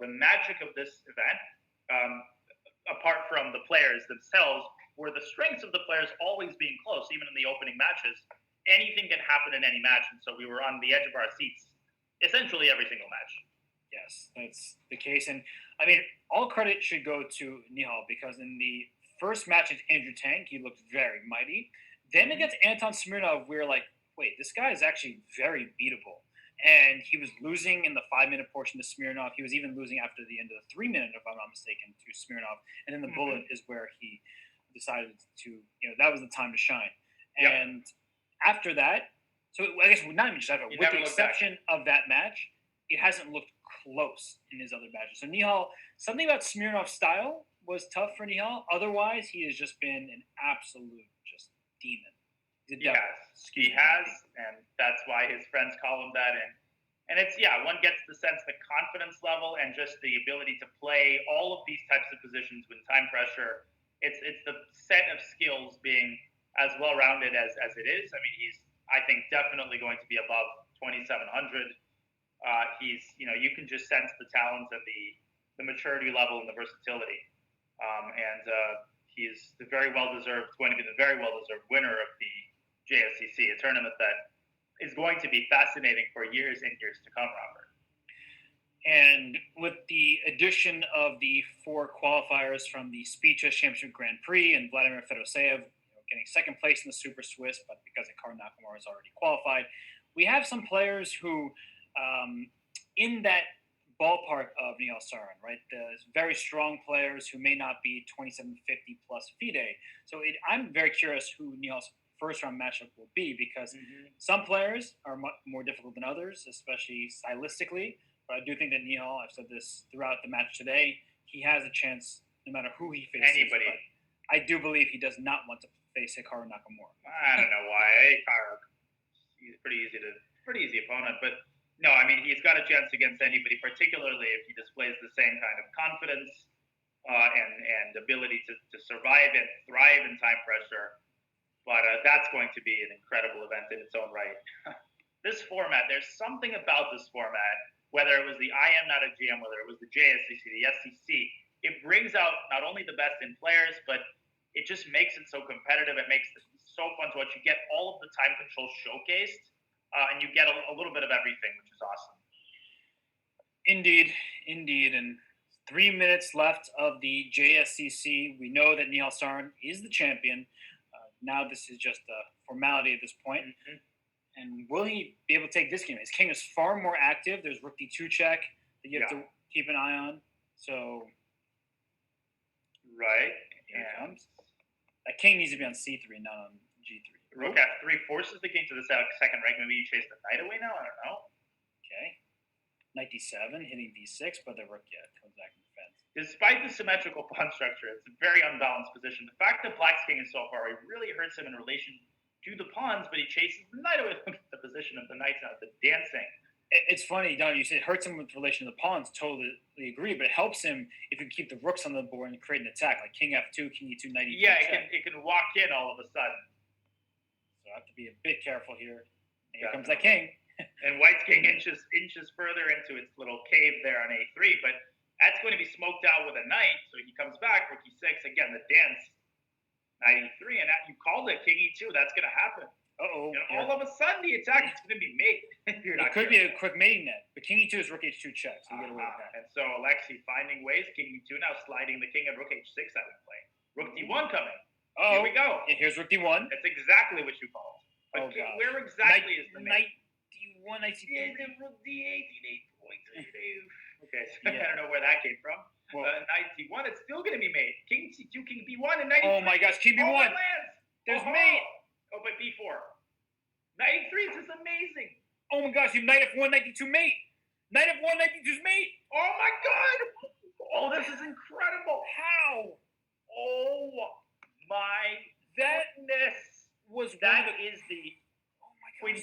the magic of this event, apart from the players themselves, were the strengths of the players always being close, even in the opening matches. Anything can happen in any match, and so we were on the edge of our seats essentially every single match. Yes, that's the case. And I mean, all credit should go to Nihal because in the first match against Andrew Tank, he looked very mighty. Then Mm-hmm. against Anton Smirnov, we were like, wait, this guy is actually very beatable. And he was losing in the 5 minute portion to Smirnov. He was even losing after the end of the 3 minute, if I'm not mistaken, to Smirnov. And then the Mm-hmm. bullet is where he decided to, that was the time to shine. Yep. And after that, so I guess not even just after, He with the never looked back. exception of that match, it hasn't looked close in his other matches. So Nihal, something about Smirnov's style was tough for Nihal. Otherwise, he has just been an absolute just demon. He's a He devil. has. He has, and that's why his friends call him that. And it's, one gets the sense, the confidence level and just the ability to play all of these types of positions with time pressure. It's the set of skills being as well rounded as it is. I mean, he's, I think, definitely going to be above 2,700. He's, you can just sense the talent and the maturity level and the versatility. And he's going to be the very well deserved winner of the JSCC, a tournament that is going to be fascinating for years and years to come, Robert. And with the addition of the 4 qualifiers from the Speeches Championship Grand Prix and Vladimir Fedoseev getting second place in the Super Swiss, but because Hikaru Nakamura is already qualified, we have some players who, in that ballpark of Nihal Sarin, right? The very strong players who may not be 2750 plus FIDE. So I'm very curious who Nihal's first round matchup will be because some players are more difficult than others, especially stylistically. But I do think that Nihal, I've said this throughout the match today, he has a chance no matter who he faces. Anybody. I do believe he does not want to face Hikaru Nakamura. I don't know why. Hikaru, he's a pretty easy opponent. But no, I mean, he's got a chance against anybody, particularly if he displays the same kind of confidence and ability to survive and thrive in time pressure. But that's going to be an incredible event in its own right. This format, there's something about this format, whether it was the IM, not a GM, whether it was the JSCC, the SCC, it brings out not only the best in players, but it just makes it so competitive. It makes it so fun to watch. You get all of the time control showcased, and you get a little bit of everything, which is awesome. Indeed. And 3 minutes left of the JSCC. We know that Nihal Sarin is the champion. Now this is just a formality at this point. Mm-hmm. And will he be able to take this game? His king is far more active. There's Rook D2 check that you have to keep an eye on. So, right. Here it comes. That king needs to be on C3, not on G3. Rook F3 forces the king to the second rank. Maybe you chase the knight away now? I don't know. Okay. Knight D7, hitting B6, but the rook comes back in defense. Despite the symmetrical pawn structure, it's a very unbalanced position. The fact that Black's king is so far away really hurts him in relation to the pawns, but he chases the knight away. Look at the position of the knights now, the dancing. It's funny, Don, you said it hurts him with relation to the pawns. Totally agree, but it helps him if you keep the rooks on the board and create an attack, like King F2, King E2, Knight E2. Yeah, it can walk in all of a sudden. So I have to be a bit careful here. And here comes that king. And White's king inches further into its little cave there on A3, but that's going to be smoked out with a knight, so he comes back, Rook E6, again, the dance. Knight E3, and you called it King E2. That's going to happen. Uh-oh. And all of a sudden, the attack is going to be made. It could be a quick mating net, but King E2 is Rook H2 check, so you get away with that. And so Alexei finding ways, King E2 now sliding the king at Rook H6 out of play. Rook D1 coming. Here we go. Yeah, here's Rook D1. That's exactly what you called. But where exactly is the Knight D1, Knight C3? Yeah, Rook D8, Okay, so I don't know where that came from. Well, Knight D1, it's still going to be made. King C2, King B1, and Knight E3. Oh my gosh, King B1. There's mate. Oh, but B4. Knight E3 is just amazing. Oh my gosh, you Knight F1, Knight D2 mate. Knight F1, Knight D2's mate.